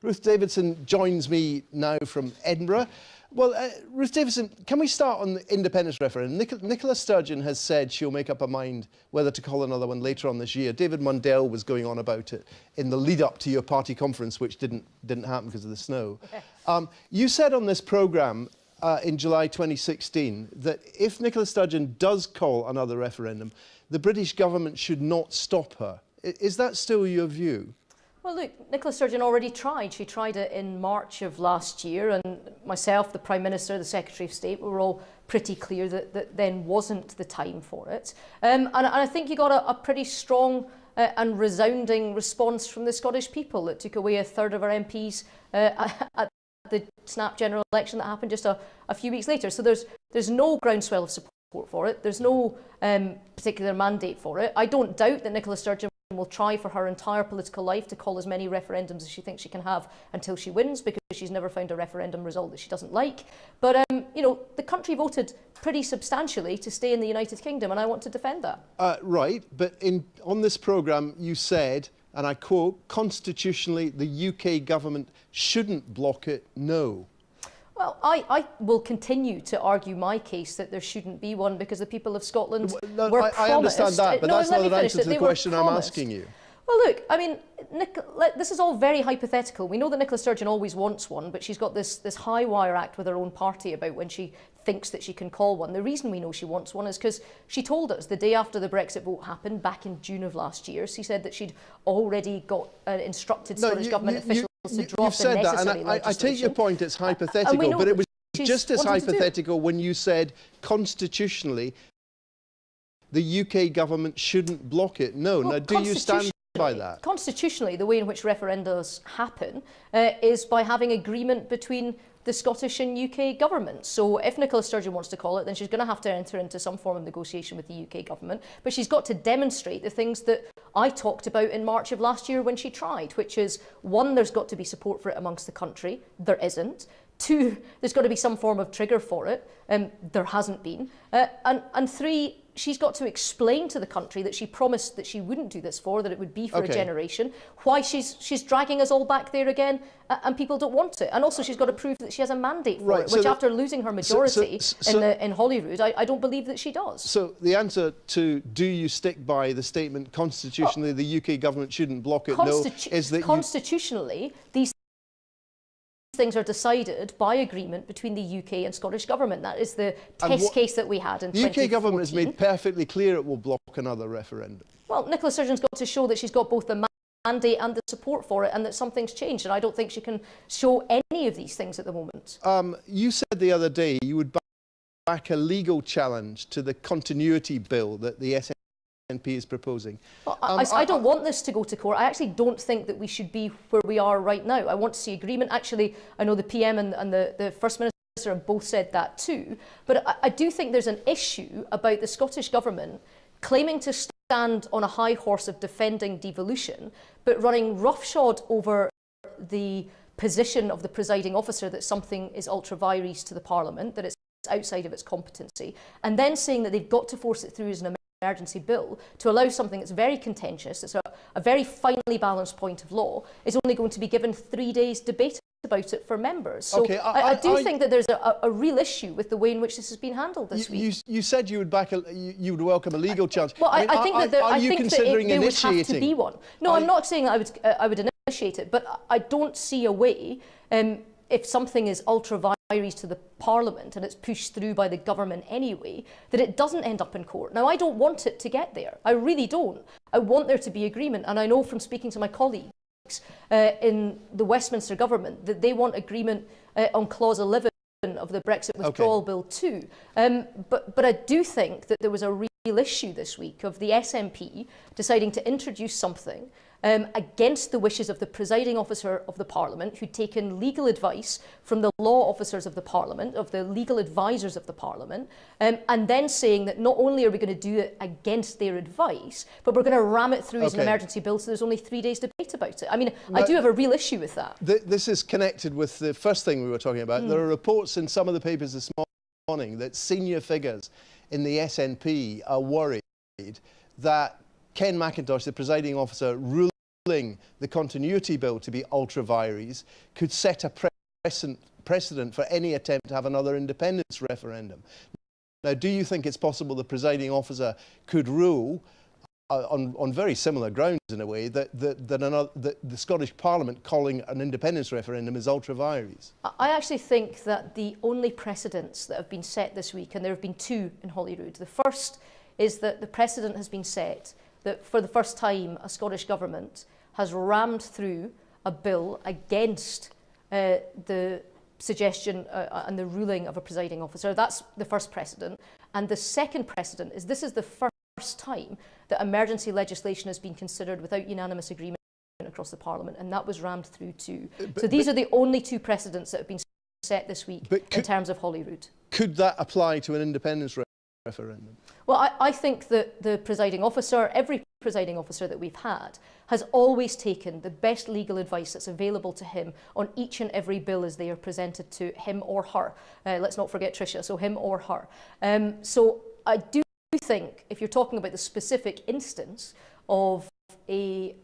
Ruth Davidson joins me now from Edinburgh. Well, Ruth Davidson, can we start on the independence referendum? Nicola Sturgeon has said she'll make up her mind whether to call another one later on this year. David Mundell was going on about it in the lead-up to your party conference, which didn't happen because of the snow. You said on this programme in July 2016 that if Nicola Sturgeon does call another referendum, the British government should not stop her. Is that still your view? Well, look, Nicola Sturgeon already tried. She tried it in March of last year, and myself, the Prime Minister, the Secretary of State, we were all pretty clear that then wasn't the time for it. And I think you got a pretty strong and resounding response from the Scottish people that took away a third of our MPs at the snap general election that happened just a few weeks later. So there's no groundswell of support for it. There's no particular mandate for it. I don't doubt that Nicola Sturgeon will try for her entire political life to call as many referendums as she thinks she can have until she wins, because she's never found a referendum result that she doesn't like. But, you know, the country voted pretty substantially to stay in the United Kingdom, and I want to defend that. Right, but on this programme you said, and I quote, constitutionally the UK government shouldn't block it, no. Well, I will continue to argue my case that there shouldn't be one because the people of Scotland were promised... I understand that, but that's not an answer to the question I'm asking you. Well, look, I mean, this is all very hypothetical. We know that Nicola Sturgeon always wants one, but she's got this high wire act with her own party about when she thinks that she can call one. The reason we know she wants one is because she told us the day after the Brexit vote happened, back in June of last year, she said that she'd already got instructed Scottish Government officials to drop the necessary legislation. I take your point, it's hypothetical, but it was just as hypothetical when you said constitutionally the UK government shouldn't block it. No, now do you stand by that? Constitutionally, the way in which referendums happen is by having agreement between the Scottish and UK government. So if Nicola Sturgeon wants to call it, then she's going to have to enter into some form of negotiation with the UK government. But she's got to demonstrate the things that I talked about in March of last year when she tried, which is, one, there's got to be support for it amongst the country. There isn't. Two, there's got to be some form of trigger for it. There hasn't been. And three, she's got to explain to the country that she promised that she wouldn't do this for, that it would be for a generation, why she's dragging us all back there again, and people don't want it. And also she's got to prove that she has a mandate for it, which after losing her majority in Holyrood, I don't believe that she does. So the answer to do you stick by the statement constitutionally the UK government shouldn't block it, no, is that constitutionally these things are decided by agreement between the UK and Scottish government. That is the test case that we had in 2014. The UK government has made perfectly clear it will block another referendum. Well, Nicola Sturgeon's got to show that she's got both the mandate and the support for it, and that something's changed, and I don't think she can show any of these things at the moment. You said the other day you would back a legal challenge to the continuity bill that the SNP is proposing. Well, I don't want this to go to court. I actually don't think that we should be where we are right now. I want to see agreement. Actually, I know the PM and the First Minister have both said that too. But I do think there's an issue about the Scottish Government claiming to stand on a high horse of defending devolution, but running roughshod over the position of the presiding officer that something is ultra vires to the Parliament, that it's outside of its competency, and then saying that they've got to force it through as an emergency bill to allow something that's very contentious, it's a very finely balanced point of law, is only going to be given 3 days debate about it for members. So I do think that there's a real issue with the way in which this has been handled this week. You said you would you would welcome a legal challenge. Well, I think that there would have to be one. No, I'm not saying that I would initiate it, but I don't see a way if something is ultra vires to the Parliament and it's pushed through by the government anyway, that it doesn't end up in court. Now, I don't want it to get there. I really don't. I want there to be agreement, and I know from speaking to my colleagues in the Westminster government that they want agreement on clause 11 of the Brexit withdrawal bill too. But I do think that there was a real issue this week of the SNP deciding to introduce something against the wishes of the presiding officer of the Parliament, who'd taken legal advice from the law officers of the Parliament, of the legal advisors of the Parliament, and then saying that not only are we going to do it against their advice, but we're going to ram it through as an emergency bill, so there's only 3 days debate about it. I mean, I do have a real issue with that. This is connected with the first thing we were talking about. There are reports in some of the papers this morning that senior figures in the SNP are worried that Ken Macintosh, the presiding officer, ruling the continuity bill to be ultra vires could set a precedent for any attempt to have another independence referendum. Now, do you think it's possible the presiding officer could rule on very similar grounds, in a way, that the Scottish Parliament calling an independence referendum is ultra vires? I actually think that the only precedents that have been set this week, and there have been two in Holyrood, the first is that the precedent has been set that for the first time a Scottish government has rammed through a bill against the suggestion and the ruling of a presiding officer. That's the first precedent. And the second precedent is this is the first time that emergency legislation has been considered without unanimous agreement across the Parliament, and that was rammed through too. So these are the only two precedents that have been set this week in terms of Holyrood. Could that apply to an independence referendum? Well, I think that the presiding officer, every presiding officer that we've had, has always taken the best legal advice that's available to him on each and every bill as they are presented to him or her. Let's not forget Tricia, so him or her. So I do think if you're talking about the specific instance of a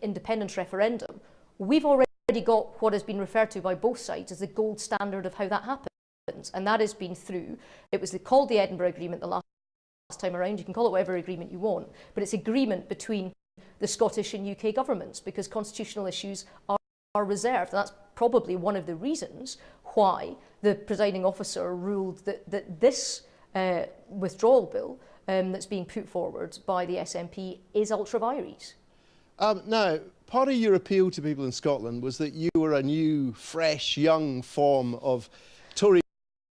independence referendum, we've already got what has been referred to by both sides as the gold standard of how that happens, and that has been through, it was called the Edinburgh Agreement the last time around. You can call it whatever agreement you want, but it's agreement between the Scottish and UK governments, because constitutional issues are reserved. And that's probably one of the reasons why the presiding officer ruled that this withdrawal bill that's being put forward by the SNP is ultra vires. Now, part of your appeal to people in Scotland was that you were a new, fresh, young form of Tory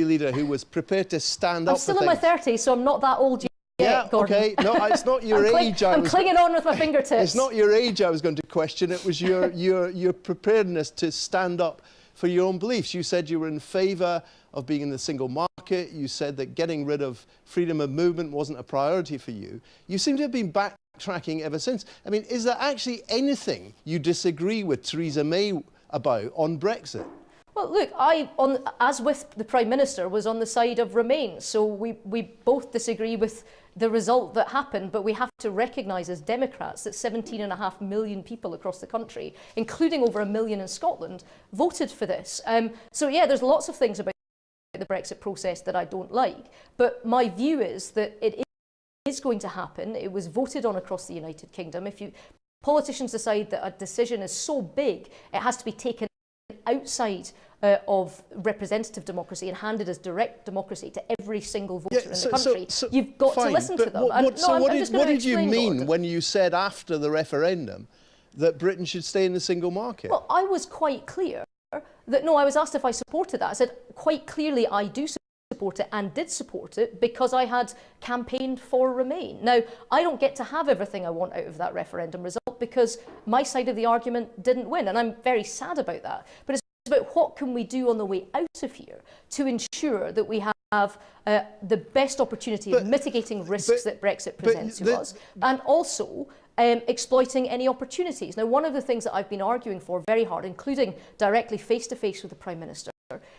leader who was prepared to stand up for things. I'm still in my 30s, so I'm not that old yet, yeah, Gordon. okay. No, it's not your age. I'm clinging on with my fingertips. It's not your age I was going to question. It was your preparedness to stand up for your own beliefs. You said you were in favour of being in the single market. You said that getting rid of freedom of movement wasn't a priority for you. You seem to have been backtracking ever since. I mean, is there actually anything you disagree with Theresa May about on Brexit? Well, look, as with the Prime Minister, was on the side of Remain. So we both disagree with the result that happened, but we have to recognise as Democrats that 17.5 million people across the country, including over 1 million in Scotland, voted for this. So yeah, there's lots of things about the Brexit process that I don't like, but my view is that it is going to happen. It was voted on across the United Kingdom. If politicians decide that a decision is so big, it has to be taken outside of representative democracy and handed as direct democracy to every single voter in the country, you've got to listen to them. What did you mean when you said after the referendum that Britain should stay in the single market? Well, I was quite clear that, no, I was asked if I supported that. I said quite clearly I do support it and did support it because I had campaigned for Remain. Now, I don't get to have everything I want out of that referendum result because my side of the argument didn't win, and I'm very sad about that. But it's about what can we do on the way out of here to ensure that we have the best opportunity of mitigating risks that Brexit presents to us, and also exploiting any opportunities. Now, one of the things that I've been arguing for very hard, including directly face-to-face with the Prime Minister,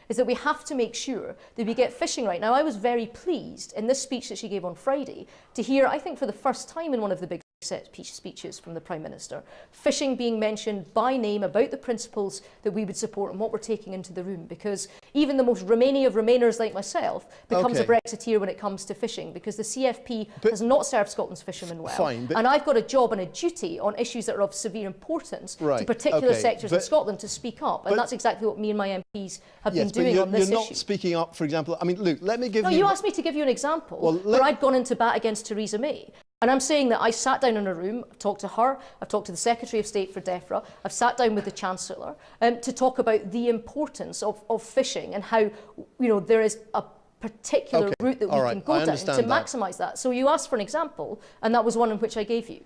is that we have to make sure that we get fishing right. Now, I was very pleased in this speech that she gave on Friday to hear, I think for the first time in one of the big set speeches from the Prime Minister, fishing being mentioned by name about the principles that we would support and what we're taking into the room, because even the most Remainy of Remainers like myself becomes a Brexiteer when it comes to fishing, because the CFP has not served Scotland's fishermen well. And I've got a job and a duty on issues that are of severe importance to particular sectors in Scotland to speak up, and that's exactly what me and my MPs have been doing on this issue. You're not speaking up, for example. I mean, Luke, let me give you... No, you asked me to give you an example where I'd gone into bat against Theresa May. And I'm saying that I sat down in a room, I've talked to her, I've talked to the Secretary of State for DEFRA, I've sat down with the Chancellor to talk about the importance of fishing and how, there is a particular route that we can go down to maximise that. So you asked for an example, and that was one in which I gave you.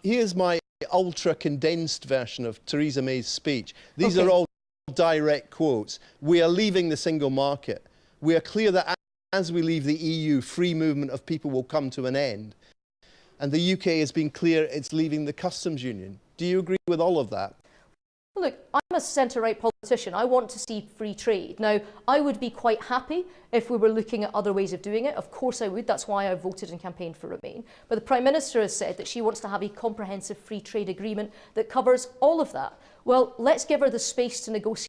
Here's my ultra-condensed version of Theresa May's speech. These are all direct quotes. We are leaving the single market. We are clear that as we leave the EU, free movement of people will come to an end. And the UK has been clear it's leaving the customs union. Do you agree with all of that? Look, I'm a centre-right politician. I want to see free trade. Now, I would be quite happy if we were looking at other ways of doing it. Of course I would. That's why I voted and campaigned for Remain. But the Prime Minister has said that she wants to have a comprehensive free trade agreement that covers all of that. Well, let's give her the space to negotiate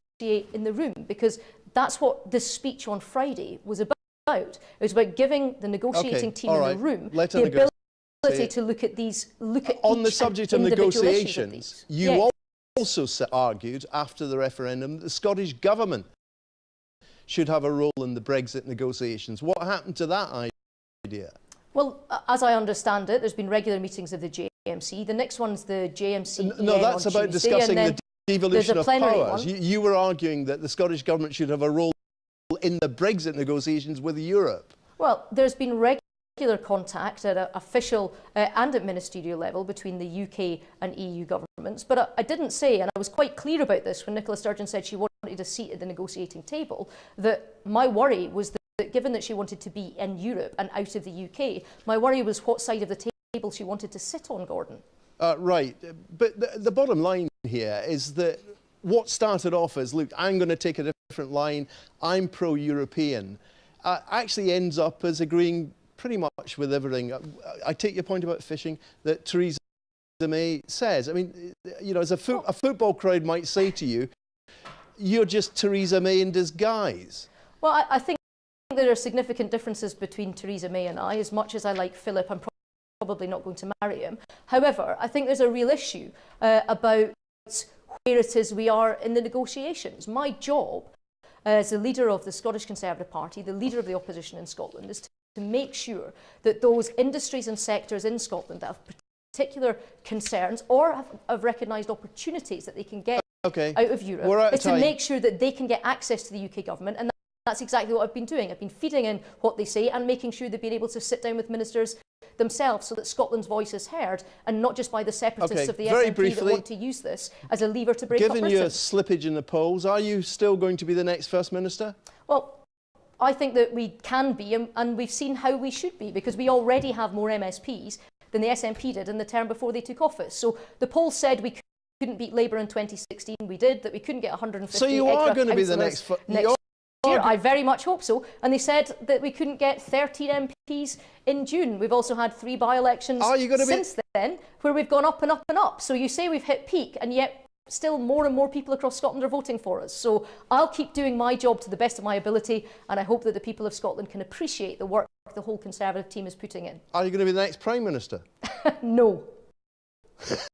in the room, because that's what this speech on Friday was about. It was about giving the negotiating team in the room the ability to look at these, on the subject of negotiations. You also argued after the referendum that the Scottish Government should have a role in the Brexit negotiations. What happened to that idea? Well, as I understand it, there's been regular meetings of the JMC. The next one's the JMC. No, that's about discussing the devolution of powers. You were arguing that the Scottish Government should have a role in the Brexit negotiations with Europe. Well, there's been regular contact at an official and at ministerial level between the UK and EU governments. But I didn't say, and I was quite clear about this when Nicola Sturgeon said she wanted a seat at the negotiating table, that my worry was that given that she wanted to be in Europe and out of the UK, my worry was what side of the table she wanted to sit on, Gordon. Right, but the bottom line here is that what started off as, look, I'm going to take a different line, I'm pro-European, actually ends up as agreeing pretty much with everything. I take your point about fishing that Theresa May says. I mean, you know, as a football crowd might say to you, you're just Theresa May in disguise. Well, I think there are significant differences between Theresa May and I. As much as I like Philip, I'm probably not going to marry him. However, I think there's a real issue about where it is we are in the negotiations. My job as the leader of the Scottish Conservative Party, the leader of the opposition in Scotland, is to make sure that those industries and sectors in Scotland that have particular concerns or have recognised opportunities that they can get out of Europe, is to make sure that they can get access to the UK government. And that's exactly what I've been doing. I've been feeding in what they say and making sure they've been able to sit down with ministers themselves so that Scotland's voice is heard, and not just by the separatists of the SNP that want to use this as a lever to break up Britain. Given your slippage in the polls, are you still going to be the next First Minister? Well, I think that we can be, and we've seen how we should be, because we already have more MSPs than the SNP did in the term before they took office. So the polls said we couldn't beat Labour in 2016. We did. That we couldn't get 150 So you are going to be the next year. I very much hope so. And they said that we couldn't get 13 MPs in June. We've also had 3 by-elections since then, where we've gone up and up and up. So you say we've hit peak, and yet still more and more people across Scotland are voting for us. So I'll keep doing my job to the best of my ability, and I hope that the people of Scotland can appreciate the work the whole Conservative team is putting in. Are you going to be the next Prime Minister? No.